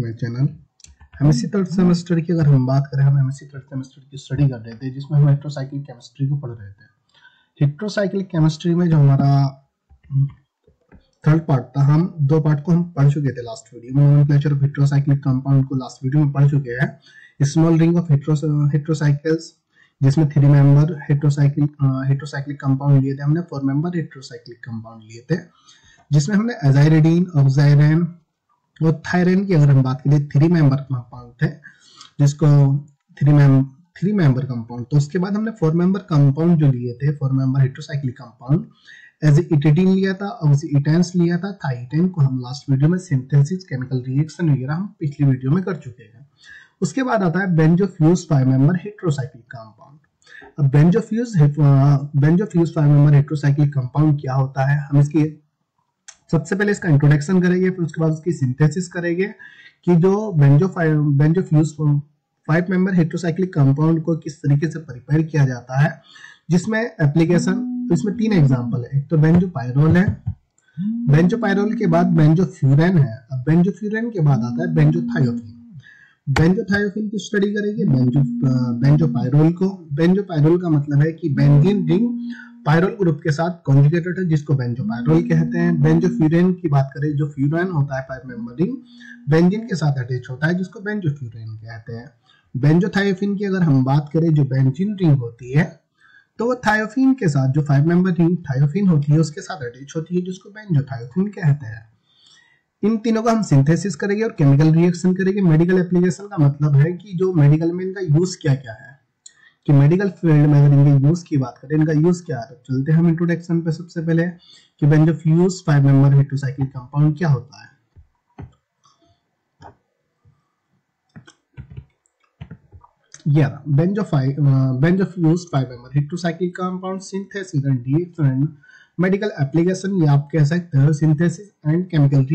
My channel. MSc third semester की अगर हम बात करें, हम एमएससी थर्ड सेमेस्टर की स्टडी कर रहे थे जिसमें हम हेट्रोसाइक्लिक केमिस्ट्री को पढ़ रहे थे। हेट्रोसाइक्लिक केमिस्ट्री में जो हमारा थर्ड पार्ट था, हम दो पार्ट को हम पढ़ चुके थे लास्ट वीडियो में। नोमेनक्लेचर ऑफ हेट्रोसाइक्लिक कंपाउंड को लास्ट वीडियो में पढ़ चुके हैं। स्मॉल रिंग ऑफ हेट्रोसाइकल्स जिसमें 3 मेंबर हेट्रोसाइक्लिक कंपाउंड लिए थे हमने, 4 मेंबर हेट्रोसाइक्लिक कंपाउंड लिए थे जिसमें हमने एजाइरिडीन, ऑक्साइरेन और थायरेन की अगर हम बात करें 3 मेंबर कंपाउंड थे जिसको 3 मेंबर कंपाउंड। तो उसके बाद हमने 4 मेंबर कंपाउंड जो लिए थे, 4 मेंबर हेट्रोसाइक्लिक कंपाउंड, एजिइटिडीन लिया था, ऑक्सीइटेंस लिया था, थाइटेन को हम लास्ट वीडियो में सिंथेसिस, केमिकल रिएक्शन वगैरह हम पिछली वीडियो में कर चुके हैं। उसके बाद आता है बेंजोफ्यूज 5 मेंबर हेट्रोसाइक्लिक कंपाउंड। अब बेंजोफ्यूज 5 मेंबर हेट्रोसाइक्लिक कंपाउंड क्या होता है, हम इसकी सबसे पहले इसका इंट्रोडक्शन करेंगे, फिर उसके बाद उसकी सिंथेसिस करेंगे कि जो बेंजोफ्यूज 5 मेंबर हेट्रोसाइक्लिक कंपाउंड को किस तरीके से प्रिपेयर किया जाता है, जिसमें एप्लीकेशन, इसमें 3 एग्जांपल है। एक तो बेंजोपायरोल है, बेंजोपायरोल के बाद बेंजोफ्यूरेन है, अब बेंजोफ्यूरेन के बाद आता है बेंजोथायोफिन। बेंजोथायोफिन की स्टडी करेंगे, बेंजोपायरोल को। बेंजोपायरोल का मतलब है कि बेंजीन रिंग पायरोल ग्रुप के साथ कॉन्जुगेटेड है जिसको बेंजोपायरोल कहते हैं। बेंजोफ्यूरेन की बात करें, जो फ्यूरेन होता है 5 मेंबर रिंग बेंजीन के साथ अटैच होता है जिसको बेंजोफ्यूरेन कहते हैं। बेंजोथायोफिन की अगर हम बात करें, जो बेंजीन रिंग होती है तो वो थायोफिन के साथ, जो 5 मेंबर रिंग थायोफिन होती है उसके साथ अटैच होती है जिसको बेंजोथायोफिन कहते हैं। इन तीनों का हम सिंथेसिस करेंगे और केमिकल रिएक्शन करेंगे। मेडिकल एप्लीकेशन का मतलब है कि जो मेडिकल में इनका यूज क्या क्या है, कि मेडिकल फील्ड में अगर इनके यूज की बात करें, इनका यूज क्या है। तो चलते हैं हम इंट्रोडक्शन पे सबसे पहले कि बेंजोफ्यूज 5 मेंबर हेट्रोसाइक्लिक कंपाउंड क्या होता है। Benzofused 5 member heterocyclic compound synthesis and reaction, medical application, या आप कह सकते हो synthesis and chemical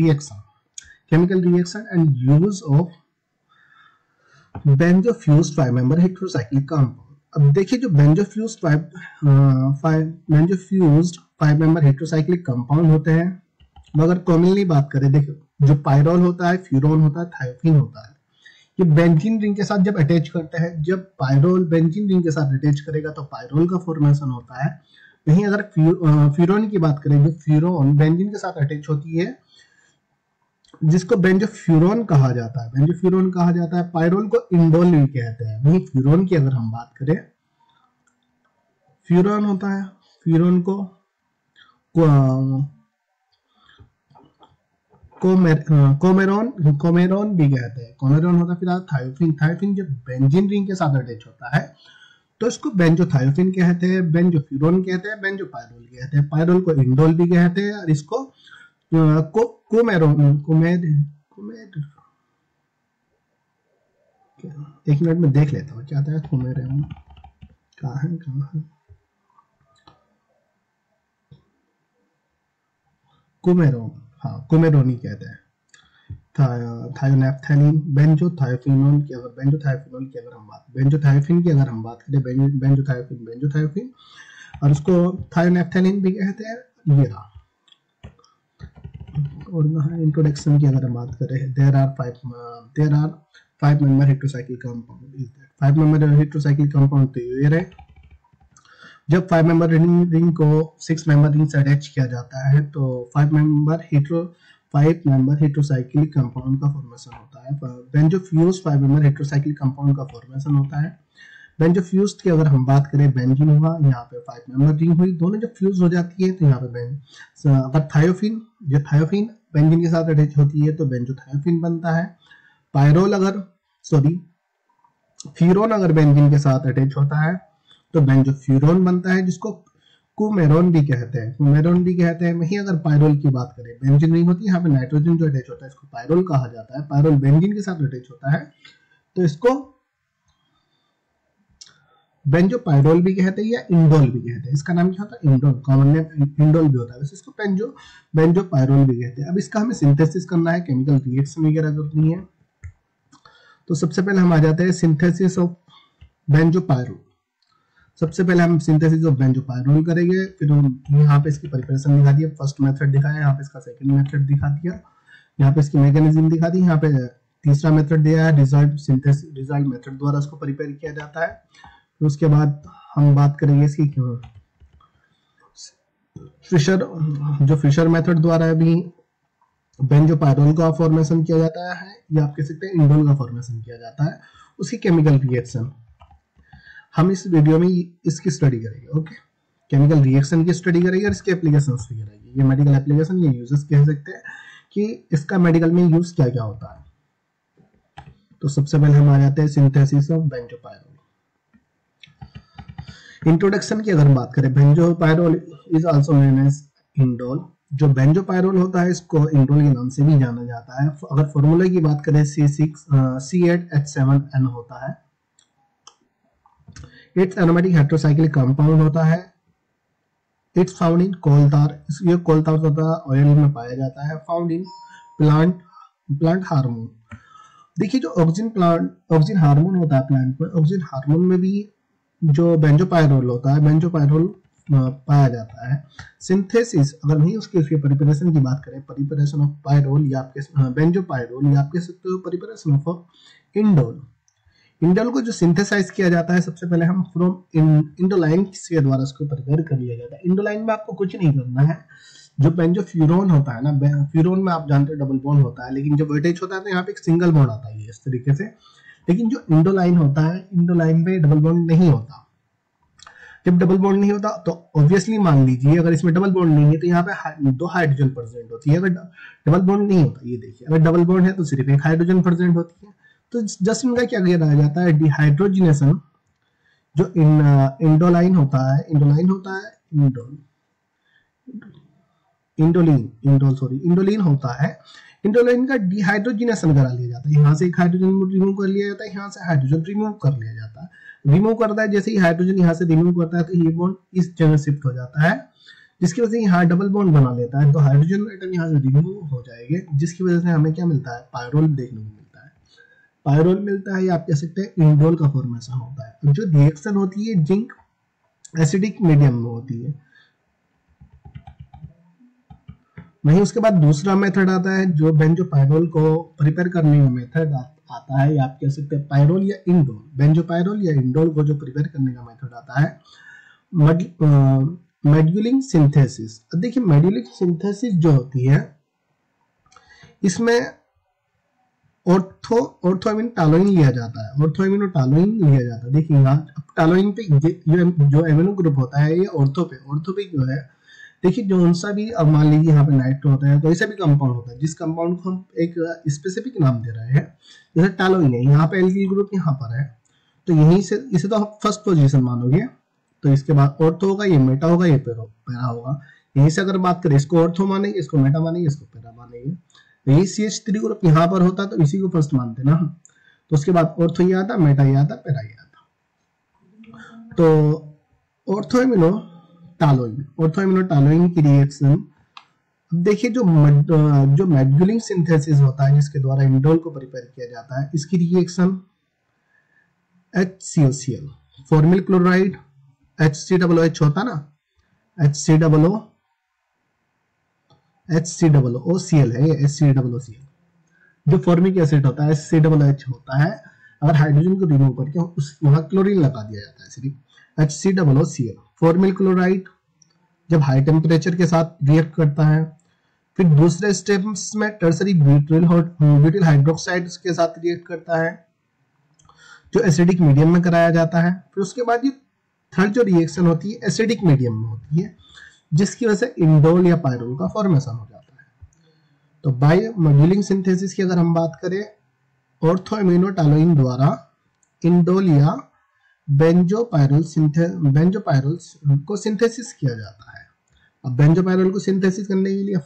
reaction and use of benzofused 5 member heterocyclic compound. अब देखिए, जो बेंजोफ्यूज 5 मेंबर हेट्रोसाइक्लिक कंपाउंड होते हैं, मगर कॉमनली बात करें, देखो जो पायरोल होता है, फ्यूरोन होता है, थायोफिन होता है, ये बेंजीन रिंग के साथ जब अटैच करते हैं, जब पायरोल बेंजीन रिंग के साथ अटैच करेगा तो पायरोल का फॉर्मेशन होता है। वहीं अगर फ्यूरोन की बात करें, जो फ्यूरोन बेंजीन के साथ अटैच होती है जिसको बेंजोफ्यूरोन कहा जाता है। पायरोल को इंडोल भी कहते हैं। वहीं फ्यूरोन की अगर हम बात करें, फ्यूरोन होता है, फ्यूरोन को कोमेरोन भी कहते हैं। कोमेरोन होता है। फिर थायोफिन जब बेंजीन रिंग के साथ अटैच होता है तो इसको बेंजोथायोफिन कहते हैं, बेंजोफ्यूरोन कहते हैं, बेंजोपायरोल कहते हैं। पायरोल को इंडोल भी कहते हैं और इसको एक मिनट में देख लेता हूँ क्या आता है। कोमेरोन कहाँ है? कोमेरोन, हाँ कोमेरोनी कहते हैं। थायोनैप्थेलिन, बेंजोथायोफिन की अगर हम बात करें, बेंजोथायोफिन और उसको थायोनैप्थेलिन भी कहते हैं। ये रहा। और इंट्रोडक्शन की अगर हम बात करें, there are 5 member heterocyclic compound. 5 member heterocyclic compound तो ये रहे। जब 5 मेंबर रिंग को 6 मेंबर रिंग से अटैच किया जाता है तो 5 मेंबर हेट्रोसाइक्लिक कंपाउंड का फॉर्मेशन होता है। बेंजोफ्यूज 5 मेंबर हेट्रोसाइक्लिक कंपाउंड का फॉर्मेशन होता है। बेंजोफ्यूज की अगर हम बात करें, बेंजीन हुआ, यहाँ पे 5 मेंबर रिंग हुई, दोनों जब फ्यूज हो जाती है तो यहाँ पे अगर थायोफिन बेंजीन के साथ अटैच होती है तो बेंजोथायोफिन बनता है। फ्यूरोन अगर बेंजीन के साथ अटैच होता है तो बेंजोफ्यूरोन बनता है जिसको कुमेरोन भी कहते हैं। वहीं अगर पायरोल की बात करें, बेंजीन रिंग होती है, यहाँ पे नाइट्रोजन जो अटैच होता है इसको पायरोल कहा जाता है। पायरोल बेंजीन के साथ अटैच होता है तो इसको बेंजोपायरोल भी कहते हैं या इंडोल भी कहते हैं। इसका नाम क्या होता है? इंडोल, कॉमन नेम इंडोल भी होता है, वैसे इसको बेंजोपायरोल भी कहते हैं। अब इसका हमें सिंथेसिस करना है, केमिकल रिएक्शन वगैरह करनी है। तो सबसे पहले हम आ जाते हैं सिंथेसिस ऑफ बेंजोपायरोल। सबसे पहले हम सिंथेसिस ऑफ बेंजोपायरोल करेंगे, फिर यहाँ पे इसकी प्रिपरेशन दिखा दिया, फर्स्ट मेथड दिखाया, यहाँ पे इसका सेकंड मेथड दिखा दिया, यहाँ पे इसकी मैकेनिज्म दिखा दी, यहाँ पे तीसरा मेथड दिया है रिजल्ट सिंथेसिस, रिजल्ट मेथड द्वारा इसको प्रिपेयर किया जाता है। तो उसके बाद हम बात करेंगे इसकी क्यों फिशर मेथड द्वारा भी बेंजोपायरोल का फॉर्मेशन किया जाता है, या आप कह सकते हैं इंडोल का फॉर्मेशन किया जाता है। उसकी केमिकल रिएक्शन हम इस वीडियो में इसकी स्टडी करेंगे। ओके, केमिकल रिएक्शन की स्टडी करेंगे और इसके एप्लीकेशंस भी करेंगे। ये मेडिकल एप्लीकेशन, ये यूजेस कह सकते हैं कि इसका मेडिकल में यूज क्या क्या होता है। तो सबसे पहले हम आ जाते हैं सिंथेसिस ऑफ बेंजोपायरोल। इंट्रोडक्शन की अगर बात करें, benzopyrrole is also known as indole. जो बेंजोपायरोल होता है इसको इंडोल के नाम से भी जाना जाता है। अगर फॉर्मूला की बात करें C8H7N होता है। इट्स एरोमेटिक हेटेरोसाइक्लिक कंपाउंड होता है। इट्स फाउंड इन कोल तार, ये कोल तार होता है ऑयल में पाया जाता है। Found in plant hormone. देखिए जो ऑक्सीजन हार्मोन होता है प्लांट में, ऑक्सीजन हार्मोन में भी जो बेंजोपायरोल होता है, बेंजोपायरोल पाया जाता है। सिंथेसिस अगर नहीं उसके प्रिपरेशन की बात करें, प्रिपरेशन ऑफ पायरोल या आपके बेंजोपायरोल या आप कह सकते हो प्रिपरेशन ऑफ इंडोल। इंडोल को जो सिंथेसाइज किया जाता है सबसे पहले हम फ्रॉम इंडोलाइन के द्वारा उसको प्रिपेयर कर लिया जाता है। इंडोलाइन में आपको कुछ नहीं करना है। जो बेंजोफ्यूरोन होता है ना, फ्यूरोन में आप जानते हो डबल बॉन्ड होता है, लेकिन जब वेटेज होता है तो यहाँ पे एक सिंगल बॉन्ड आता है इस तरीके से। लेकिन जो इंडोलाइन होता है, इंडोलाइन पे डबल बॉन्ड नहीं होता। जब डबल बॉन्ड नहीं होता तो ऑब्वियसली मान लीजिए अगर इसमें डबल बॉन्ड नहीं है तो यहाँ पे 2 हाइड्रोजन प्रेजेंट होती है। अगर डबल बॉन्ड नहीं होता, ये देखिए अगर डबल बॉन्ड है तो सिर्फ एक हाइड्रोजन प्रेजेंट होती है। तो जस्ट इनका क्या किया जाता है, डिहाइड्रोजिनेशन। जो इंडोलाइन होता है, इंडोलीन होता है, इंडोलाइन का डिहाइड्रोजिनेशन करा लिया जाता है। यहाँ से एक हाइड्रोजन रिमूव कर लिया जाता है, यहाँ से हाइड्रोजन रिमूव कर लिया जाता है। रिमूव करता है, जैसे ही हाइड्रोजन यहाँ से रिमूव करता है तो ये बॉन्ड इस जगह शिफ्ट हो जाता है, जिसकी वजह से यहाँ डबल बॉन्ड बना लेता है। तो हाइड्रोजन एटम यहाँ से रिमूव हो जाएंगे, जिसकी वजह से हमें क्या मिलता है, पायरोल देखने को मिलता है। पायरोल मिलता है या आप कह सकते हैं इंडोल का फॉर्मेशन होता है। जो रिएक्शन होती है जिंक एसिडिक मीडियम में होती है। वहीं उसके बाद दूसरा मेथड आता है जो बेंजोपायरोल को प्रिपेयर करने का मेथड आता है, या आप कह सकते हैं पायरोल या इंडोल। बेंजोपायरोल या इंडोल को जो प्रिपेयर करने का मेथड आता है मेड्यूलिंग सिंथेसिस। अब देखिए मेड्यूलिंग सिंथेसिस जो होती है इसमें ऑर्थोएमिन टालोइन लिया जाता है। ऑर्थोएमिन और टालोइन लिया जाता है। देखिए यहाँ टालोइन पे जो एमिनो ग्रुप होता है ये ऑर्थो पे जो है, देखिए जो सा भी, अब मान लीजिए यहाँ पे नाइट्रो होता है तो ऐसा भी कंपाउंड होता है जिस कंपाउंड को हम एक स्पेसिफिक नाम दे रहे हैं। जैसे टालोइन है, यहाँ पे एल्किल ग्रुप यहाँ पर है, तो यहीं से इसे तो आप फर्स्ट पोजीशन मानोगे। तो इसके बाद ऑर्थो होगा, ये मेटा होगा, ये पैरा होगा। यहीं से अगर बात करें, इसको ऑर्थो मानेंगे, इसको मेटा मानेंगे, इसको पैरा मानेंगे। तो ये CH3 ग्रुप यहाँ पर होता तो इसी को फर्स्ट मानते ना। तो उसके बाद ऑर्थो ये आता, मेटा ये आता, पैरा ये आता। तो ऑर्थोएमिनो टालोइन की रिएक्शन। अब देखिए जो मेड्यूलिंग सिंथेसिस होता है जिसके द्वारा इंडोल को प्रिपेयर किया जाता है, इसकी reaction HCOCl, formal chloride, HCOOH होता ना, HCOOCl है ये, HCOOCl जो फॉर्मिक एसिड होता है, HCOOH होता है। अगर हाइड्रोजन को रिमूव करके उस वहां क्लोरीन लगा दिया जाता है, सिर्फ HCOOCl। फॉर्मिल क्लोराइड जब हाई टेम्परेचर के साथ रिएक्ट करता है, फिर दूसरे स्टेप्स में टर्सरी ब्यूटिल हाइड्रोक्साइड के साथ रिएक्ट करता है जो एसिडिक मीडियम में कराया जाता है। फिर उसके बाद ये थर्ड जो रिएक्शन होती है एसिडिक मीडियम में होती है, जिसकी वजह से इंडोल या पायरोल का फॉर्मेशन हो जाता है। तो बायोमोड्यूलिंग सिंथेसिस की अगर हम बात करें, ऑर्थोएमिनो टालोइन द्वारा इंडोल या बेंजोपायरोल को सिंथेसिस किया जाता है। अब बेंजोपायरोल को सिंथेसिस करने के लिए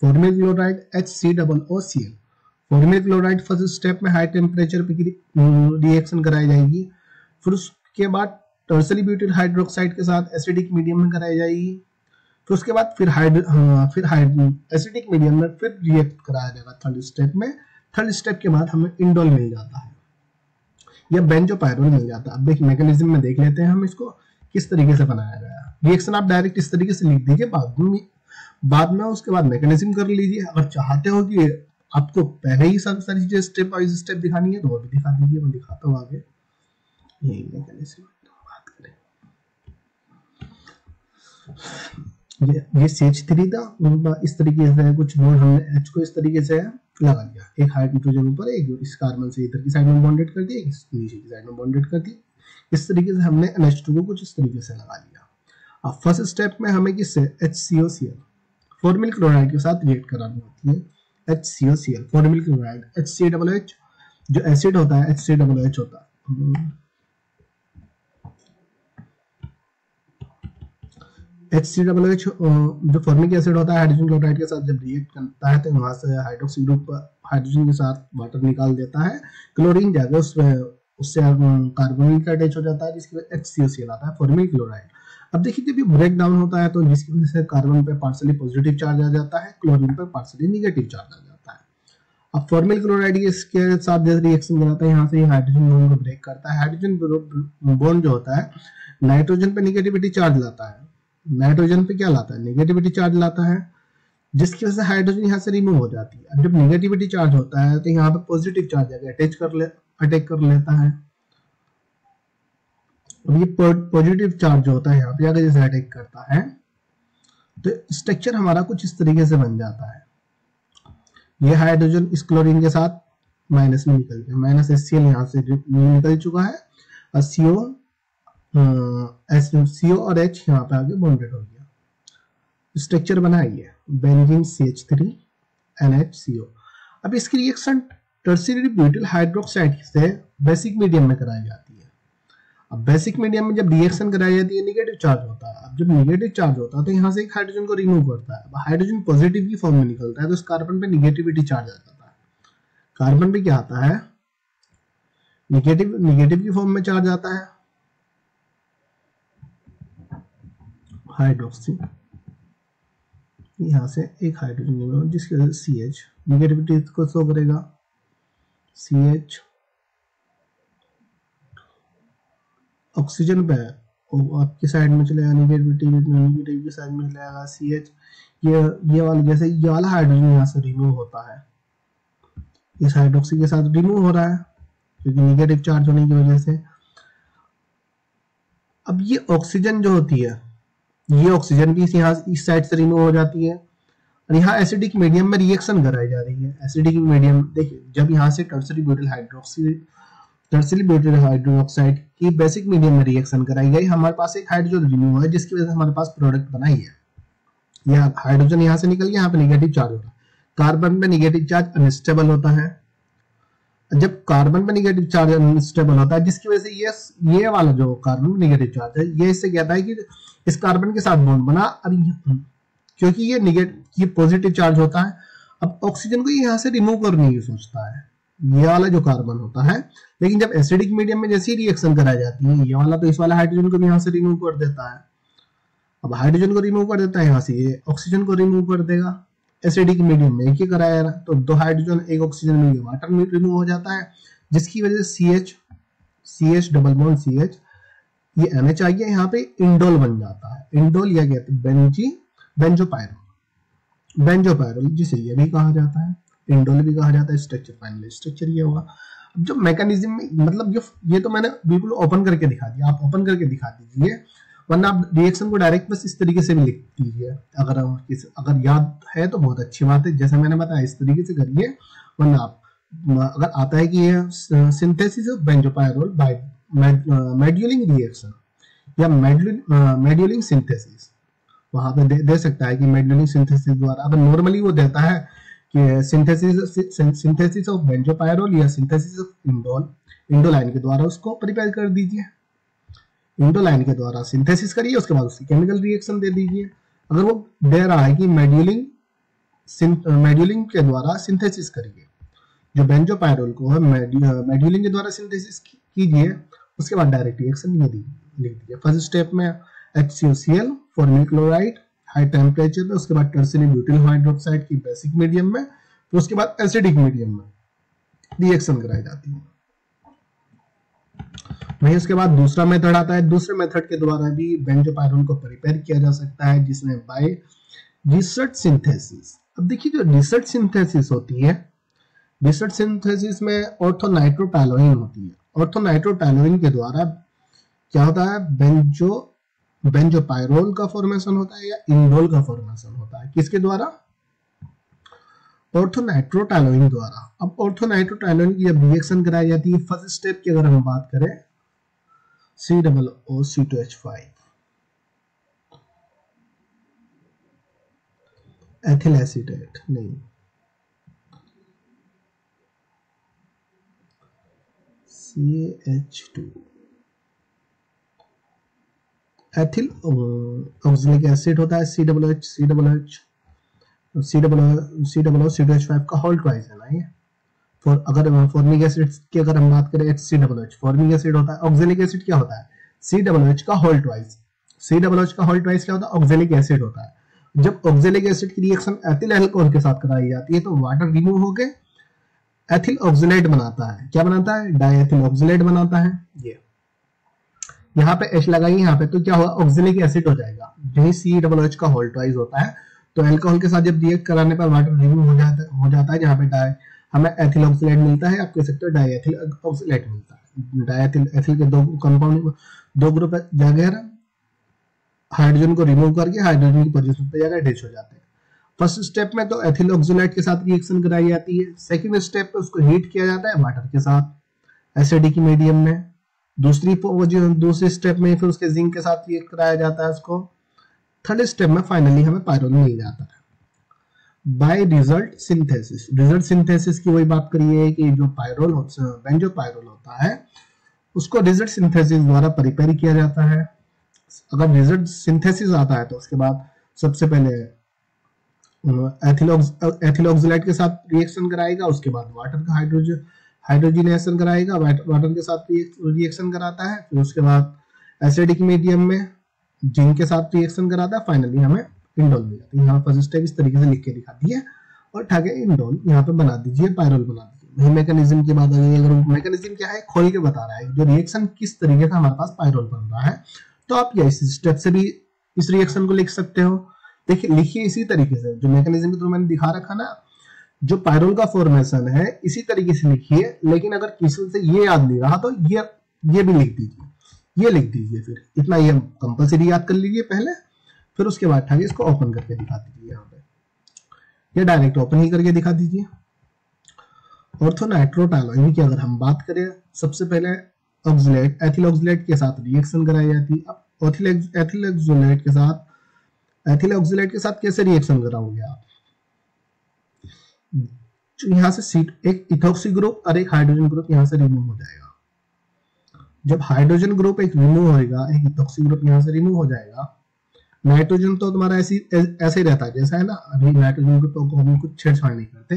formal chloride HCOOCl, formal chloride first step में हाई टेम्परेचर पे रिएक्शन कराई जाएगी। फिर उसके बाद टर्सरी ब्यूटिल हाइड्रोक्साइड के साथ एसिडिक मीडियम में कराई जाएगी। फिर उसके बाद फिर एसिडिक मीडियम में फिर रिएक्ट कराया जाएगा थर्ड स्टेप में। थर्ड स्टेप के बाद हमें इंडोल मिल जाता है या बेंजोपायरोल मिल जाता है। अब देखिए मैकेनिज्म में देख लेते हैं हम इसको किस तरीके से बनाया गया। रिएक्शन आप डायरेक्ट इस तरीके से लिख दीजिए बाद में उसके बाद मैकेनिज्म कर लीजिए। अगर चाहते हो कि आपको पहले ही सब सारी चीजें स्टेप बाय स्टेप दिखानी है तो वो भी दिखा दीजिए, मैं दिखाता हूँ आगे। यही मैकेनिज्म बात करें, ये CH3 था, उनका इस तरीके से कुछ बॉन्ड हमने H को इस तरीके से लगा दिया, एक हाइड्रोजन ऊपर, एक इस कार्बन से इधर की साइड में बॉन्डेड कर दिया, इस नीचे की साइड में बॉन्डेड कर दिया। इस तरीके से हमने NH2 को कुछ इस तरीके से लगा लिया। अब फर्स्ट स्टेप में हमें किससे HCOCl फॉर्मिल क्लोराइड के साथ रिएक्ट करानी होती है। HCOCl फॉर्मिल क्लोराइड, HCOH जो एसिड होता है HCOH होता है, HCOH जो फॉर्मिक एसिड होता है हाइड्रोजन क्लोराइड के साथ जब रिएक्ट करता है तो वहां से हाइड्रोक्सी ग्रुप हाइड्रोजन के साथ वाटर निकाल देता है, क्लोरीन जाकर उससे कार्बन का अटैच हो जाता है, जिसकी वजह HCOCl आता है फॉर्मिल क्लोराइड। अब देखिए जब ये ब्रेक डाउन होता है तो जिसकी वजह से कार्बन पे पार्शियली पॉजिटिव चार्ज आ जाता है, क्लोरीन पे पार्शियली नेगेटिव चार्ज आ जाता है। अब फॉर्मिल क्लोराइड इसके साथ जैसे रिएक्शन कराता है, यहाँ से हाइड्रोजन बॉन्ड को ब्रेक करता है। हाइड्रोजन बॉन्ड जो होता है नाइट्रोजन पे नेगेटिविटी चार्ज लाता है, नाइट्रोजन पे क्या लाता है नेगेटिविटी चार्ज लाता है, जिसकी वजह से हाइड्रोजन यहाँ से रिमूव हो जाती है। अब जब नेगेटिविटी चार्ज होता है तो यहाँ पे पॉजिटिव चार्ज आके अटैक कर लेता है। अब ये पॉजिटिव चार्ज जो होता है यहाँ पे आगे जैसे अटैक करता है तो स्ट्रक्चर हमारा कुछ इस तरीके से बन जाता है। ये हाइड्रोजन इस क्लोरीन के साथ माइनस में निकल गया, माइनस HCl यहाँ से निकल चुका है और CO और H यहाँ पे आगे बॉन्डेड हो गया, स्ट्रक्चर बना है बेंजीन CH3 NHCO। अब इसकी रिएक्शन टर्शियरी ब्यूटाइल हाइड्रोक्साइड से बेसिक मीडियम में कराई जाती है। अब बेसिक मीडियम में जब रिएक्शन कराई जाती है नेगेटिव चार्ज होता है। अब जब नेगेटिव चार्ज होता है तो यहाँ से एक हाइड्रोजन को रिमूव करता है, हाइड्रोजन पॉजिटिव की फॉर्म में निकलता है तो उस कार्बन पे नेगेटिविटी चार्ज आ जाता है। कार्बन पे क्या आता है नेगेटिव की फॉर्म में चार्ज आता है, हाइड्रोक्सी, यहाँ से एक हाइड्रोजन जिसकी वजह से CH नेगेटिविटी को शो करेगा, CH ऑक्सीजन पे आपकी साइड में चलेगा, नेगेटिव की साइड में चलेगा CH। ये वाला जैसे ये वाला हाइड्रोजन यहाँ से रिमूव होता है, इस हाइड्रोक्सी के साथ रिमूव हो रहा है क्योंकि नेगेटिव चार्ज होने की वजह से। अब ये ऑक्सीजन जो होती है ये ऑक्सीजन भी यहाँ इस साइड से रिमूव हो जाती है और यहाँ एसिडिक मीडियम में रिएक्शन कराई जा रही है। एसिडिक मीडियम देखिए जब यहाँ से टर्शियरी ब्यूटाइल हाइड्रोक्साइड की बेसिक मीडियम में रिएक्शन कराई गई, हमारे पास एक हाइड्रोजन रिमूव है जिसकी वजह से हमारे पास प्रोडक्ट बनाई है। यह हाइड्रोजन यहाँ से निकल गया, यहाँ पे नेगेटिव चार्ज होता है, कार्बन पे नेगेटिव चार्ज अनस्टेबल होता है। जब कार्बन पे नेगेटिव चार्ज अनस्टेबल होता है जिसकी वजह से ये वाला जो कार्बन नेगेटिव चार्ज है ये इससे कहता है कि इस कार्बन के साथ बॉन्ड बना, और क्योंकि ये पॉजिटिव चार्ज होता है। अब ऑक्सीजन को यहाँ से रिमूव करने की सोचता है ये वाला जो कार्बन होता है, लेकिन जब एसिडिक मीडियम में जैसी रिएक्शन कराई जाती है ये वाला तो इस वाला हाइड्रोजन को भी यहाँ से रिमूव कर देता है। अब हाइड्रोजन को रिमूव कर देता है यहाँ से, ये ऑक्सीजन को रिमूव कर देगा। एसिडिक मीडियम में एक ही कराया तो दो हाइड्रोजन एक ऑक्सीजन में वाटर रिमूव हो जाता है, जिसकी वजह से CH डबल बॉन्ड CH ये NH आ गया, यहाँ पे इंडोल बन जाता है। इंडोल या कहते हैं बेंजोपायरोल जिसे ये भी कहा जाता है, इंडोल भी कहा जाता है। स्ट्रक्चर फाइनल स्ट्रक्चर ये होगा। अब जो मैकेनिज्म में मतलब ये तो मैंने बिल्कुल ओपन करके दिखा दिया, आप ओपन करके दिखा दीजिए, वरना आप रिएक्शन को डायरेक्ट बस इस तरीके से भी लिख दीजिए। अगर याद है तो बहुत अच्छी बात है, जैसे मैंने बताया इस तरीके से करिए, वरना आप अगर आता है कि ये सिंथेसिस ऑफ बेंजोपायरोल बाय मेड्यूलिंग रिएक्शन या मेड्यूलिंग सिंथेसिस, वहां पे दे सकता है कि मेड्यूलिंग सिंथेसिस द्वारा। अगर नॉर्मली वो देता है कि सिंथेसिस ऑफ बेंजोपायरोल या सिंथेसिस ऑफ इंडोलाइन के द्वारा उसको प्रिपेयर कर दीजिए, इंडोलाइन के द्वारा सिंथेसिस करिए, उसके बाद उसकी केमिकल रिएक्शन दे दीजिए। अगर वो दे रहा है कि मेड्यूलिंग के द्वारा सिंथेसिस करिए, जो बेंजोपायरोल को है मेड्यूलिंग के द्वारा सिंथेसिस कीजिए, उसके बाद डायरेक्ट रिएक्शन लिख दीजिए। फर्स्ट स्टेप में HCOCl formal chloride high temperature में, उसके बाद टर्शियरी ब्यूटाइल हाइड्रोक्साइड की बेसिक मीडियम में, फिर उसके बाद एसिडिक मीडियम में रिएक्शन कराई जाती है। वहीं उसके बाद दूसरा मेथड आता है। दूसरे मेथड के द्वारा भी बेंजोपायरोल को प्रिपेयर किया जा सकता है, जिसमें बाय रिसर्च सिंथेसिस। अब देखिए जो रिसर्च सिंथेसिस होती है रिसर्च सिंथेसिस में ऑर्थोनाइट्रोटैलोइन होती है। ऑर्थोनाइट्रोटैलोइन के द्वारा क्या होता है, बेंजोपायरोल का फॉर्मेशन होता है या इंडोल का फॉर्मेशन होता है। किसके द्वारा? ऑर्थोनाइट्रोटैलोइन द्वारा। अब ऑर्थोनाइट्रोटैलोइन की जब रिएक्शन कराई जाती है, फर्स्ट स्टेप की अगर हम बात करें, COO-C2H5 एथिल एसीटेट नहीं, CH2 एथिल ऑक्सैलिक एसिड होता है, C2H5 का होल ट्वाइस है ना ये। अगर फॉर्मिक एसिड की अगर हम बात करें, HCOH फॉर्मिक एसिड होता है। ऑक्सैलिक एसिड क्या होता है? COOH का होल ट्वाइस। COOH का होल ट्वाइस क्या होता है? ऑक्सैलिक एसिड होता है। जब ऑक्सैलिक एसिड की रिएक्शन एथिल अल्कोहल के साथ कराई जाती है तो वाटर रिमूव होके एथिल ऑक्सलेट बनाता है। क्या बनाता है? डाइएथिल ऑक्सलेट बनाता है। ये यहाँ पे H लगाइए यहाँ पे, तो क्या होगा? ऑक्सैलिक एसिड हो जाएगा। यही COOH का होल ट्वाइस होता है। तो अल्कोहल के साथ जब रिएक्ट कराने पर वाटर रिमूव हो जाता है जहाँ पे हमें एथिल ऑक्सलेट मिलता है, आप कह सकते हो डाइएथिल ऑक्सलेट मिलता है। डाइएथिल एथिल के दो कंपाउंड, दो ग्रुप जाकर हाइड्रोजन को रिमूव करके हाइड्रोजन की पोजीशन पे जाकर अटैच हो जाते हैं। फर्स्ट स्टेप में तो एथिल ऑक्सलेट के साथ रिएक्शन कराई जाती है। सेकंड स्टेप पे उसको हीट किया जाता है वाटर के साथ एसिडिक मीडियम में। दूसरी स्टेप में फिर उसके जिंक के साथ रिएक्ट कराया जाता है उसको। थर्ड स्टेप में फाइनली हमें पायरोल मिल जाता है by result synthesis. Result synthesis की वही बात करिए कि जो बेंजोपायरोल होता है उसको रिजल्ट सिंथेसिस द्वारा प्रिपेयर किया जाता है। अगर रिजल्ट सिंथेसिस आता है तो उसके बाद सबसे पहले एथिल ऑक्सलेट के साथ रिएक्शन कराएगा, उसके बाद वाटर का हाइड्रोजनेशन कराएगा, वाटर के साथ रिएक्शन कराता है, फिर उसके बाद एसिडिक मीडियम में जिंक के साथ रिएक्शन कराता है, फाइनली हमें इंडोल मिल जाती है। यहाँ फर्स्ट स्टेप इस तरीके से लिख के दिखा दिए और ठाके इंडोल यहाँ पे बना दीजिए, पायरोल बना दीजिए। मैकेनिज्म की बात आ गई, अगर मैकेनिज्म क्या है खोल के बता रहा है जो रिएक्शन किस तरीके से हमारे पास पायरोल बन रहा है, तो आप इस स्टेप से भी इस रिएक्शन को लिख सकते हो। देखिए लिखिए इसी तरीके से जो मैकेनिज्म के थ्रू मैंने दिखा रखा ना, जो पायरोल का फॉर्मेशन है इसी तरीके से लिखिए। लेकिन अगर किसी से ये याद नहीं रहा तो ये भी लिख दीजिए, ये लिख दीजिए। फिर इतना ये कंपलसरी याद कर लीजिए पहले, फिर उसके बाद ठाके इसको ओपन करके दिखा दीजिए यहाँ पे, या डायरेक्ट ओपन ही करके दिखा दीजिए। ऑर्थोनाइट्रोटैलोइन की अगर हम बात करें, सबसे पहले ऑक्सलेट एथिल ऑक्सलेट के साथ रिएक्शन कराई जाती है। अब एथिल ऑक्सलेट के साथ कैसे रिएक्शन कराओगे आप? यहाँ से एक इथॉक्सी ग्रुप और एक हाइड्रोजन ग्रुप यहाँ से रिमूव हो जाएगा। जब हाइड्रोजन ग्रुप एक रिमूव होएगा, एक इथॉक्सी ग्रुप यहाँ से रिमूव हो जाएगा। नाइट्रोजन तो तुम्हारा ऐसे ही रहता है जैसा है ना, अभी नाइट्रोजन ग्रुप को हम कुछ छेड़छाड़ नहीं करते।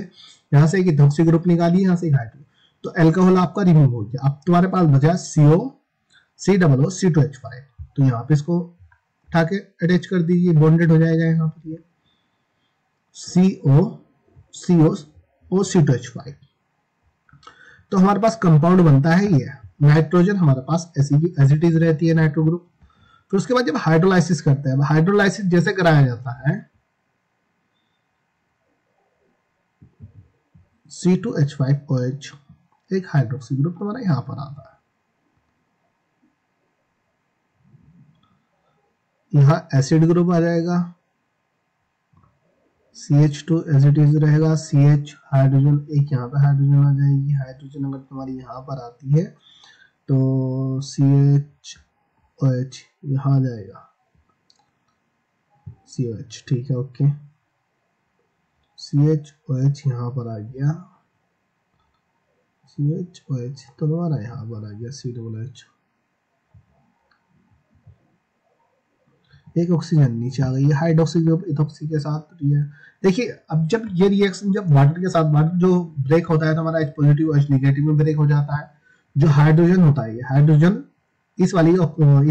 यहाँ से एक इथॉक्सी ग्रुप निकालिए, यहाँ से एक हाइड्रोजन, तो अल्कोहल आपका रिमूव हो गया। अब तुम्हारे पास बचा COC2H5, तो यहाँ पे इसको उठा के अटैच कर दीजिए, बॉन्डेड हो जाएगा यहाँ पर ये COC2H5। तो हमारे पास कंपाउंड बनता है ये। नाइट्रोजन हमारे पास एसिडिटीज रहती है नाइट्रो ग्रुप। फिर उसके बाद जब हाइड्रोलाइसिस करते हैं, हाइड्रोलाइसिस जैसे कराया जाता है, C2H5OH एक हाइड्रोक्सी ग्रुप तुम्हारा यहाँ पर आता है। यहाँ एसिड ग्रुप आ जाएगा, CH2 एसिडिटीज रहेगा, CH हाइड्रोजन, एक यहाँ पे हाइड्रोजन आ जाएगी। हाइड्रोजन अगर तुम्हारी यहाँ पर आती है तो CHOH यहाँ आ जाएगा, COH, ठीक है, ओके। CHOH यहाँ पर आ गया, CHOH तो दोबारा यहाँ पर आ गया, COOH। एक ऑक्सीजन नीचे आ गई है, हाइड्रोक्सी ग्रुप इथॉक्सी के साथ है। देखिए अब जब ये रिएक्शन जब वाटर के साथ वाटर जो ब्रेक होता है तो हमारा H पॉजिटिव H नेगेटिव में ब्रेक हो जाता है। जो हाइड्रोजन होता है, ये हाइड्रोजन इस वाली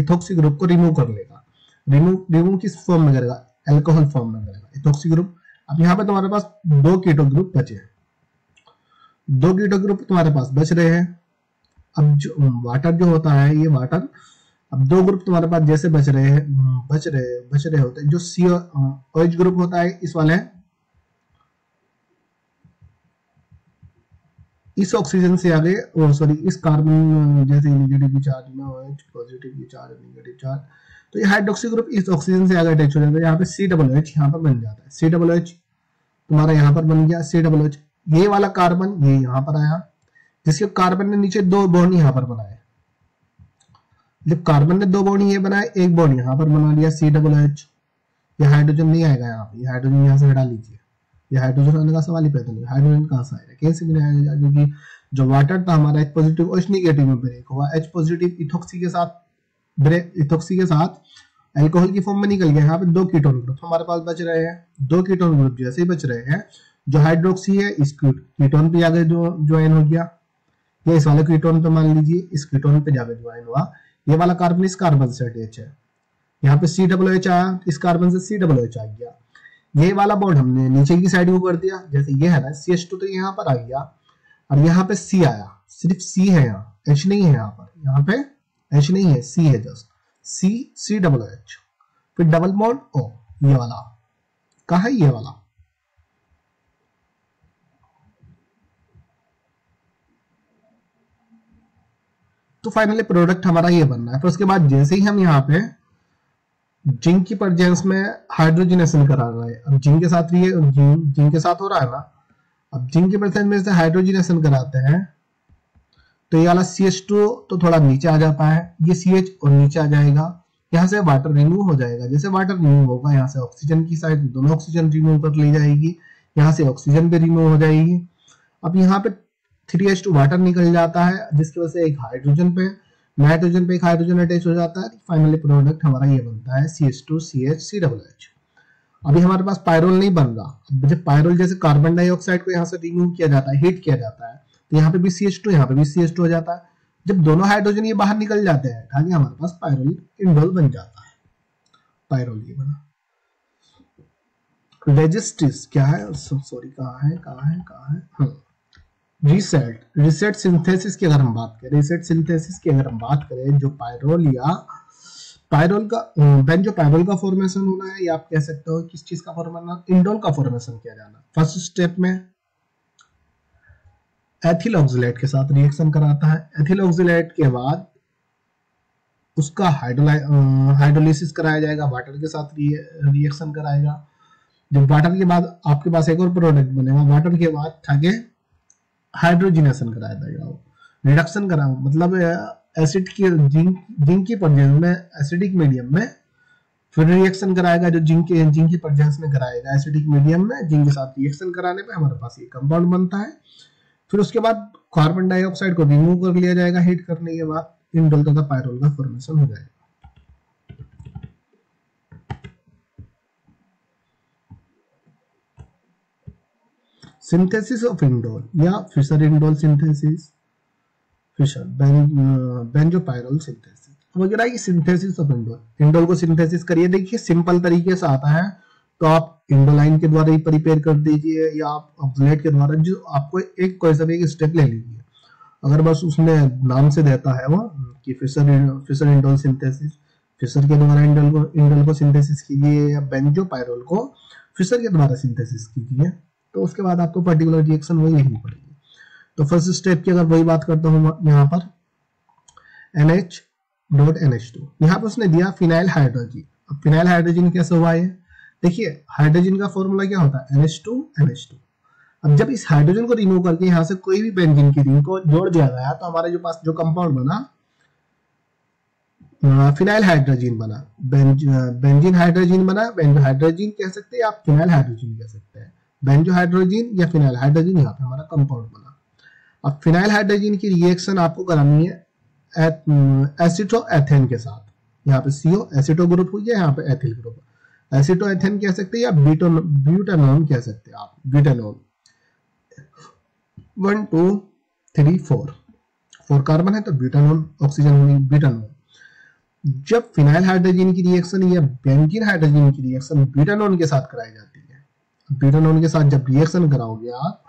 इथॉक्सी ग्रुप को रिमूव कर लेगा। रिमूव किस फॉर्म में करेगा? अल्कोहल फॉर्म में करेगा इथॉक्सी ग्रुप। अब यहाँ पे तुम्हारे पास दो कीटो ग्रुप बचे हैं, दो कीटो ग्रुप तुम्हारे पास बच रहे हैं। अब जो वाटर जो होता है, ये वाटर, अब दो ग्रुप तुम्हारे पास जैसे बच रहे होते हैं। जो COH ग्रुप होता है इस वाले इस ऑक्सीजन से आगे, ओ सॉरी, इस कार्बन जैसे नेगेटिव चार्ज में OH, positive charge, negative charge, तो ये हाइड्रोक्सी ग्रुप इस ऑक्सीजन से आगे अटैच हो जाता है। यहाँ पे COOH यहाँ पर बन जाता है। COOH तुम्हारा यहाँ पर बन गया COOH। ये वाला कार्बन ये यहाँ पर आया, जिसके कार्बन ने नीचे 2 बॉन्ड यहाँ पर बनाए। जब कार्बन ने 2 बॉन्ड ये बनाए, एक बॉन्ड यहाँ पर बना लिया COOH। ये हाइड्रोजन नहीं आएगा यहाँ पे, ये हाइड्रोजन यहाँ से हटा लीजिए। ये हाइड्रोजन आने का सवाल ही पैदा नहीं। हाइड्रोजन कहाँ से आएगा, कैसे भी नहीं आएगा, क्योंकि जो वाटर था हमारा H पॉजिटिव OH नेगेटिव में ब्रेक हुआ। H पॉजिटिव इथॉक्सी के साथ ब्रेक, इथॉक्सी के साथ अल्कोहल की फॉर्म में निकल गया। यहाँ पे 2 कीटोन ग्रुप हमारे पास बच रहे हैं। 2 कीटोन ग्रुप जैसे ही बच रहे हैं, जो हाइड्रोक्सी है इस कीटोन पे जाकर जो ज्वाइन हो गया, ये इस वाले कीटोन पे मान लीजिए, इस कीटोन पे जाकर ज्वाइन हुआ। ये वाला कार्बन इस कार्बन से अटैच है। यहाँ पे COOH आया, इस कार्बन से COOH आ गया। ये वाला बॉन्ड हमने नीचे की साइड को कर दिया, जैसे ये है ना CH2, तो यहाँ पर आ गया। और यहाँ पे C आया, सिर्फ C है, यहाँ H नहीं है। यहाँ पे H नहीं है, C है, जस्ट COOH। फिर डबल बॉन्ड O, ये वाला कहाँ है, ये वाला। तो फाइनली प्रोडक्ट हमारा ये बनना है। फिर उसके बाद जैसे ही हम यहाँ पे जिंक की प्रेजेंस में हाइड्रोजनेशन करा रहा है, अब जिंक के साथ ये जिंक के साथ हो रहा है ना, अब जिंक की प्रेजेंस में से हाइड्रोजनेशन कराते हैं, तो ये वाला CH2 तो थोड़ा नीचे आ जाता है, ये CH और नीचे आ जाएगा। यहाँ से वाटर रिमूव हो जाएगा। जैसे वाटर रिमूव होगा, यहाँ से ऑक्सीजन की साइड दोनों ऑक्सीजन रिमूव कर ली जाएगी, यहाँ से ऑक्सीजन भी रिमूव हो जाएगी। अब यहाँ पे 3H2 वाटर निकल जाता है, जिसकी वजह से एक हाइड्रोजन पे, नाइट्रोजन पे एक हाइड्रोजन अटैच हो जाता है। फाइनली प्रोडक्ट हमारा ये बनता है CH2CH अभी हमारे पास पायरोल नहीं बन रहा। जब पायरोल जैसे कार्बन डाइऑक्साइड को यहाँ से रिमूव किया जाता है, हीट किया जाता है, तो यहाँ पे भी CH2, यहाँ पे भी CH2 हो जाता है। जब दोनों हाइड्रोजन ये बाहर निकल जाते हैं, आगे हमारे पास पायरोल इंडोल बन जाता है। पायरोल ये बना। रेजिस्टिस क्या है, सॉरी कहाँ है रिसेट सिंथेसिस की अगर हम बात करें, जो पायरोल या पायरोल का बेंजो पायरोल का फॉर्मेशन होना है, या आप कह सकते हो किस चीज का फॉर्मेशन, इंडोल का फॉर्मेशन किया जाना। फर्स्ट स्टेप में एथिल ऑक्सलेट के साथ रिएक्शन कराता है। एथिल ऑक्सलेट के बाद उसका हाइड्रोलिसिस कराया जाएगा, वाटर के साथ रिएक्शन कराएगा। जब वाटर के बाद आपके पास एक और प्रोडक्ट बनेगा, वाटर के बाद आगे हाइड्रोजनेशन कराया जाएगा, रिडक्शन करा, मतलब एसिड की जिंक की प्रेजेंस में एसिडिक मीडियम में फिर रिएक्शन कराएगा, जो जिंक की प्रेजेंस में कराएगा एसिडिक मीडियम में, जिंक के साथ रिएक्शन कराने पे हमारे पास ये कंपाउंड बनता है। फिर उसके बाद कार्बन डाइऑक्साइड को रिमूव कर लिया जाएगा हीट करने के बाद, इंडोल तथा पायरोल का फॉर्मेशन हो जाएगा। सिंथेसिस ऑफ इंडोल या Fischer indole synthesis, Fischer benzo pyrrole synthesis वगैरह की सिंथेसिस ऑफ इंडोल को सिंथेसिस करिए। देखिए सिंपल तरीके से आता है, तो आप इंडोलाइन के द्वारा ही प्रिपेयर कर दीजिए, या आप ऑक्सलेट के द्वारा, जो आपको एक कोई सा भी एक स्टेप ले लीजिए। अगर बस उसमें नाम से देता है वो कि फिशर इंडोल सिंथेसिस, फिशर के द्वारा इंडोल को सिंथेसिस कीजिए, या बेंजो पायरोल को फिशर के द्वारा सिंथेसिस कीजिए, तो उसके बाद आपको पर्टिकुलर रिएक्शन वही लिखनी पड़ेगी। तो फर्स्ट स्टेप की अगर वही बात करता हूँ, यहाँ पर NH.NH2, यहाँ पर उसने दिया फिनाइल हाइड्रोजन। अब फिनाइल हाइड्रोजन कैसे हुआ है, देखिए हाइड्रोजन का फॉर्मूला क्या होता है, NH2NH2। अब जब इस हाइड्रोजन को रिमूव करके यहाँ से कोई भी बेंजीन की रिंग को जोड़ दिया गया, तो हमारे जो पास जो कंपाउंड बना, फिनाइल हाइड्रोजन बना, बेंजीन हाइड्रोजन बना। बेंजो हाइड्रोजन कह सकते हैं, आप फिनाइल हाइड्रोजन कह सकते हैं। बेंजो हाइड्रोजन या फिनाइल हाइड्रोजन यहाँ पे हमारा कंपाउंड बना। अब फिनाइल हाइड्रोजन की रिएक्शन आपको करानी है एसिटोएथेन के साथ। यहाँ पे CO एसिटो ग्रुप हुई है, यहाँ पे एथिल ग्रुप, एसिटोएथेन कह सकते हैं, या ब्यूटानॉन कह सकते हैं आप, ब्यूटानॉन। 1 2 3 4 कार्बन है, तो ब्यूटानॉन ऑक्सीजन होगी, ब्यूटानॉन। जब फिनाइल हाइड्रोजन की रिएक्शन या बेंजीन हाइड्रोजन की रिएक्शन ब्यूटानॉन के साथ कराई जाती है, ब्यूटानॉन के साथ जब रिएक्शन कराओगे आप,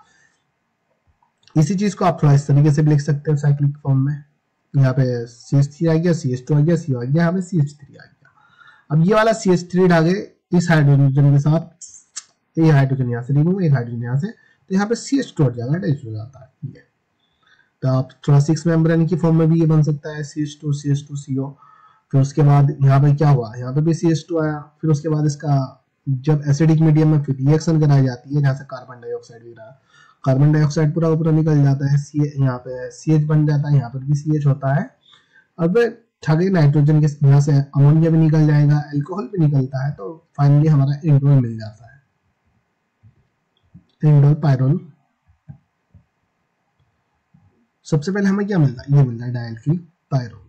इसी चीज को आप थोड़ा इस तरीके से भी लिख सकते हैं साइक्लिक फॉर्म में। यहाँ पे CH3 आ गया, CH2 आ गया, CO आ गया, यहाँ पे CH3 आ गया। अब ये वाला CH3 आ गए इस हाइड्रोजन के साथ, ये हाइड्रोजन यहाँ से रिमूव, एक हाइड्रोजन यहाँ से, तो यहाँ पे CH2 हट जाएगा, अटैच हो जाता है। ये तो आप थोड़ा 6 मेम्ब्रेन की फॉर्म में भी ये बन सकता है CH2CO। फिर उसके बाद यहाँ पे क्या हुआ, यहाँ पे भी CH2 आया। फिर उसके बाद इसका जब एसिडिक मीडियम में फिर रिएक्शन कराई जाती है, जहाँ से कार्बन डाइऑक्साइड भी रहा, कार्बन डाइऑक्साइड पूरा ऊपर निकल जाता है, यहाँ पे CH बन जाता है, यहाँ पर भी CH होता है। अब आगे नाइट्रोजन के यहाँ से अमोनिया भी निकल जाएगा, अल्कोहल भी निकलता है, तो फाइनली हमारा इंडोल मिल जाता है, इंडोल पायरोल। सबसे पहले हमें क्या मिलता है, ये मिलता है डायल्किल पायरोल।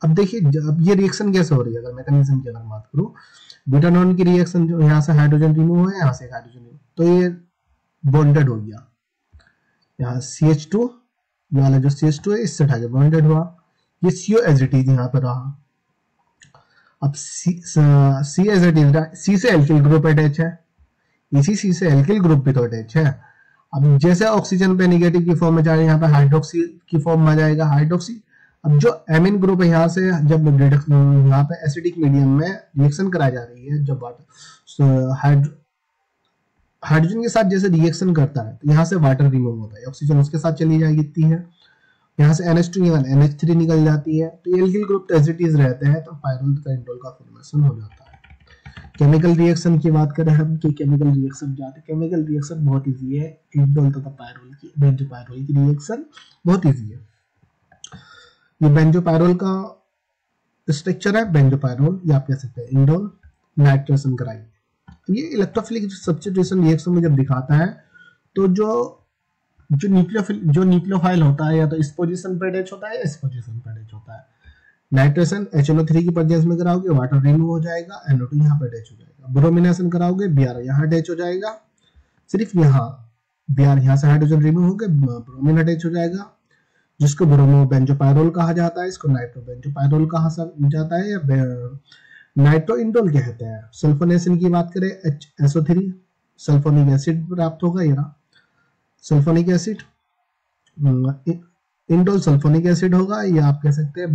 अब देखिए अब ये रिएक्शन कैसे हो रही है, अगर मैकेनिज्म की अगर बात करूं, ब्यूटानॉन की रिएक्शन जो यहाँ से हाइड्रोजन रिमूव है, यहाँ से हाइड्रोजन रिमूव, तो ये बॉन्डेड हो गया, यहाँ CH2 ये वाला जो CH2 है इससे उठा के बॉन्डेड हुआ, ये CO एज इट इज यहाँ पर रहा। अब C एज इट इज रहा, C से एल्किल ग्रुप अटैच है, इसी C से एल्किल ग्रुप भी तो अटैच है। अब जैसे ऑक्सीजन पे नेगेटिव की फॉर्म में जाएगा, यहाँ पे हाइड्रोक्सी की फॉर्म में आ जाएगा हाइड्रोक्सी। अब जो एमिन ग्रुप है यहाँ से जब यहाँ पे एसिडिक मीडियम में रिएक्शन कराई जा रही है, जब हाइड्रोजन के साथ जैसे रिएक्शन करता है तो यहाँ से वाटर रिमूव होता है, ऑक्सीजन उसके साथ चली जाएगी, इतनी है। यहाँ से NH2 NH3 निकल जाती है, तो एल्किल ग्रुप तो एज इट इज रहते हैं, तो पायरोल तथा इंडोल का फॉर्मेशन हो जाता है। केमिकल रिएक्शन की बात करें हम कि केमिकल रिएक्शन जाते, केमिकल रिएक्शन बहुत इजी है, इंडोल तथा पायरोल की, बेंजोपायरोल की रिएक्शन बहुत इजी है। ये बेंजोपायरोल का स्ट्रक्चर है, बेंजोपायरोल, या आप कह सकते हैं इंडोल नाइट्रेशन कराई। ये इलेक्ट्रोफिलिक सब्स्टिट्यूशन रिएक्शन में जब दिखाता है, तो जो न्यूक्लियोफाइल होता है या तो इस पोजीशन पर अटैच होता है या इस पोजीशन पर अटैच होता है। नाइट्रेशन HNO3 की प्रेजेंस में कराओगे वाटर रिमूव हो जाएगा, NO2 यहाँ पे अटैच हो जाएगा। ब्रोमिनेशन कराओगे Br यहाँ अटैच हो जाएगा, सिर्फ यहाँ Br यहाँ से हाइड्रोजन रिमूव हो गए, ब्रोमीन अटैच हो जाएगा, जिसको ब्रोमो बेंजोपायरोल कहा जाता है, इसको नाइट्रो बेंजोपायरोल कहा जाता है, या नाइट्रो इंडोल कहते हैं। सल्फोनेशन की बात करें HSO3 सल्फोनिक एसिड प्राप्त होगा, ये रहा sulphonic acid, indole sulphonic acid होगा, या आप कह सकते हैं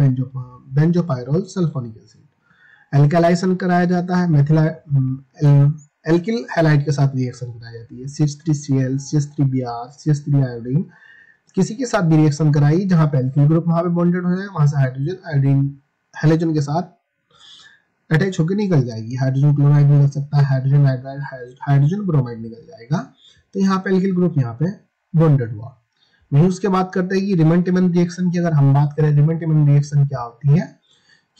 बेंजोपायरोल सल्फोनिक एसिड। एल्कालाइजेशन कराया जाता है, एल्किल हैलाइड के साथ रिएक्शन कराई जाती है, CH3Cl CH3Br CH3 आयोडीन किसी के साथ भी रिएक्शन कराई जहां पे एल्किल ग्रुप वहां पे बॉन्डेड हो जाए, वहां से हाइड्रोजन आयोडीन हैलोजन के साथ अटैच होकर निकल जाएगी, हाइड्रोजन क्लोराइड निकल सकता है, हाइड्रोजन हाइड्राइड, हाइड्रोजन ब्रोमाइड निकल जाएगा, तो यहाँ पे एल्किल ग्रुप यहाँ पे बॉन्डेड हुआ। वहीं उसके बात करते हैं कि रिमन-टिमन रिएक्शन की अगर हम बात करें, रिमन-टिमन रिएक्शन क्या होती है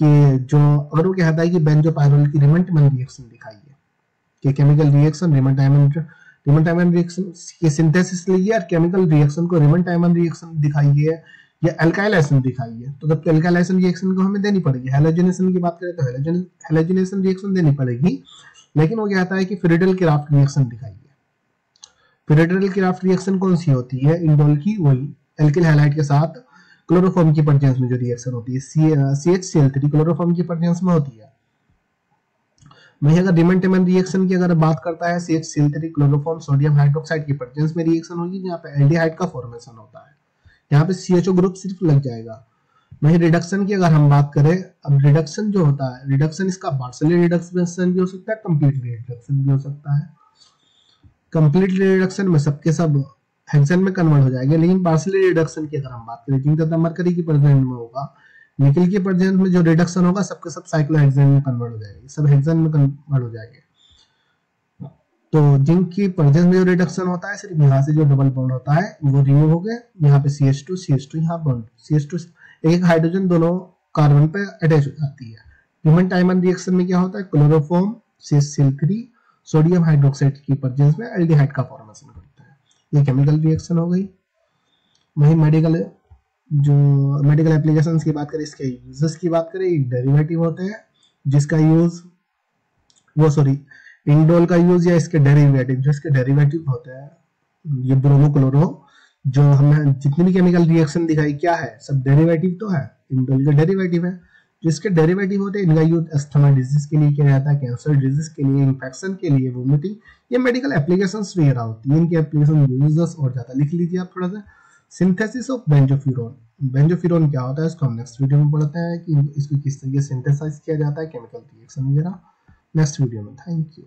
कि जो अगर वो कहता है कि बेंजोपायरोल की रिमन-टिमन रिएक्शन दिखाइए, कि केमिकल रिएक्शन रिमन-टाइमन रिएक्शन की सिंथेसिस लीजिए और केमिकल रिएक्शन को रिमन-टाइमन रिएक्शन दिखाइए या एल्काइलेशन दिखाइए, तो जब एल्काइलेशन रिएक्शन को हमें देनी पड़ेगी। हैलोजनेशन की बात करें तो हैलोजनेशन रिएक्शन देनी पड़ेगी, लेकिन वो कहता है कि फ्रीडल-क्राफ्ट रिएक्शन दिखाइए। फ्रीडल-क्राफ्ट रिएक्शन कौन सी होती है, इंडोल की, वही एल्किल हैलाइड के साथ क्लोरोफॉर्म की प्रेजेंस में जो रिएक्शन होती है, CHCl3 क्लोरोफॉर्म की प्रेजेंस में होती है। वहीं अगर रिमन-टिमन रिएक्शन की अगर बात करता है, CHCl3 क्लोरोफॉर्म सोडियम हाइड्रोक्साइड की प्रेजेंस में रिएक्शन होगी, जहाँ पे एल्डिहाइड का फॉर्मेशन होता है, यहाँ पे CHO ग्रुप सिर्फ लग जाएगा। वहीं रिडक्शन की अगर हम बात करें, अब रिडक्शन जो होता है, रिडक्शन इसका पार्शियली रिडक्शन भी हो सकता है, कंप्लीटली रिडक्शन भी हो सकता है। कंप्लीटली रिडक्शन में सबके सब हेक्सेन में कन्वर्ट हो जाएंगे, लेकिन पार्शियली रिडक्शन की अगर हम बात करें, जिंक तथा मरकरी की प्रेजेंस में होगा, निकल की प्रेजेंस में जो रिडक्शन होगा सबके सब साइक्लोहेक्सेन में कन्वर्ट हो जाएंगे, सब हेक्सेन में कन्वर्ट हो जाएंगे। तो जिंक की प्रेजेंस में जो रिडक्शन होता है, सिर्फ यहाँ से जो डबल बॉन्ड होता है वो रिमूव हो गए, यहाँ पे CH2 यहाँ बॉन्ड, CH2 एक हाइड्रोजन दोनों कार्बन पे अटैच हो जाती है। रिमन-टाइमन रिएक्शन में क्या होता है, क्लोरोफॉर्म CHCl3 सोडियम हाइड्रोक्साइड की प्रेजेंस में एल्डिहाइड का फॉर्मेशन करता है। ये केमिकल रिएक्शन हो गई। वही मेडिकल एप्लीकेशंस की बात करें, इसके यूजेस की बात करें, डेरिवेटिव होते हैं जिसका यूज इंडोल का यूज या इसके डेरिवेटिव, जो इसके डेरिवेटिव होते हैं, ये ब्रोमो क्लोरो, जो हमें जितनी भी केमिकल रिएक्शन दिखाई क्या है, सब डेरिवेटिव तो है, इंडोल का डेरिवेटिव है। जिसके डेरिवेटिव होते हैं, इनका यूज अस्थमा डिजीज के लिए किया जाता है, कैंसर डिजीज के लिए, इन्फेक्शन के लिए, वोमिटिंग, ये मेडिकल एप्लीकेशंस वगैरह होती है, इनके एप्लीकेशन यूजेस और ज्यादा लिख लीजिए आप थोड़ा सा। सिंथेसिस ऑफ बेंजोफ्यूरॉन, बेंजोफ्यूरॉन क्या होता है इसको हम नेक्स्ट वीडियो में पढ़ते हैं कि इसको किस तरीके से सिंथेसाइज किया जाता है, केमिकल रिएक्शन वगैरह नेक्स्ट वीडियो में। Thank you.